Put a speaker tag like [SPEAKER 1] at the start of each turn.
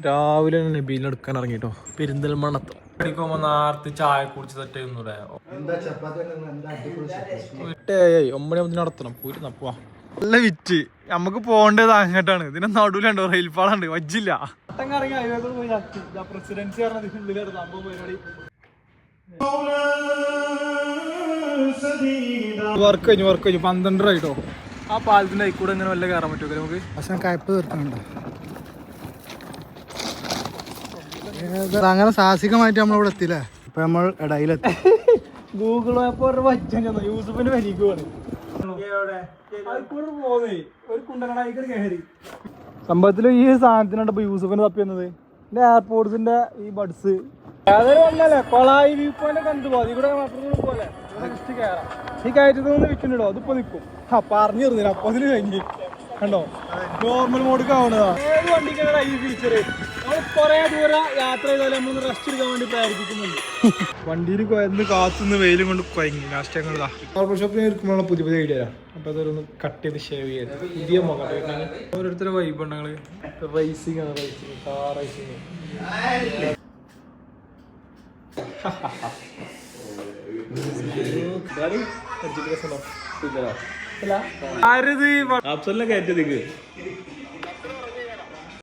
[SPEAKER 1] രാവിലെ നബീലിനെടുക്കാൻ ഇറങ്ങിട്ടോ പെരിന്തൽമണ്ണത്ത് നേരത്തെ ചായ കുടിച്ച് തെറ്റൂടെ 9 നടത്തണം പോവാ. നല്ല വിറ്റ് നമുക്ക് പോകേണ്ടത് അങ്ങോട്ടാണ്. ഇതിനെ നടുവിലുണ്ടോ റെയിൽപാളുണ്ട് വജ്ജില്ല. പ്രസിഡൻസി വർക്ക് കഴിഞ്ഞു 12 ആയിട്ടോ. ആ പാലത്തിന്റെ കൂടെ ഇങ്ങനെ വല്ല കയറാൻ പറ്റുമോ നമുക്ക്?
[SPEAKER 2] പക്ഷെ കയപ്പ് തീർക്കുന്നുണ്ടോ അങ്ങനെ സാഹസികമായിട്ട് നമ്മളിവിടെ എത്തിയില്ലേ. ഇപ്പൊ നമ്മൾ ഇടയിലെത്തി.
[SPEAKER 1] ഗൂഗിൾ മാപ്പ് യൂസഫിന് വരിക്കുവാണ് ഒരു കുണ്ടനായിക്കോട് കയറി. സംഭവത്തില് ഈ സാധനത്തിനാണ് യൂസഫിന് തപ്പിയെന്നത്. എയർപോർട്സിന്റെ ഈ ബഡ്സ് വന്നല്ലേ കൊളായി വ്യൂ പോയിന്റ് കണ്ടു പോകും. ഇവിടെ പോലെ കയറാം. ഈ കയറ്റത്തിൽ നിന്ന് വിൽക്കുന്നുണ്ടോ? അതിപ്പോ നിൽക്കും. പറഞ്ഞു തരുന്നില്ല അപ്പൊ അതിന് കഴിഞ്ഞ് കണ്ടോ നോർമൽ മോഡ് ആവുന്നതാണ്. ഏത് വണ്ടിക്കാണ് ഈ ഫീച്ചർ? നമ്മൾ കുറെ ദൂരം യാത്ര ചെയ്താലും നമ്മൾ റെസ്റ്റ് എടുക്കാൻ വേണ്ടി പ്രേരിപ്പിക്കുന്നുണ്ട്. വണ്ടിയിൽ കൊയന്ന് കാത്തുനിന്ന് വെയിലും കൊണ്ട് കുഴങ്ങി. ലാസ്റ്റ് ഞങ്ങൾ ബാർബർ ഷോപ്പിൽ ഇരിക്കുമ്പോഴാണ് പുതിയ ഐഡിയ. അപ്പൊ അതൊന്ന് കട്ട് ചെയ്ത് ഷേവ് ചെയ്ത് പുതിയ മുഖം ഓരോരുത്തരുടെ വൈബ് ഉണ്ടെങ്കിൽ റേസിംഗ് ആണ്. Racing car racing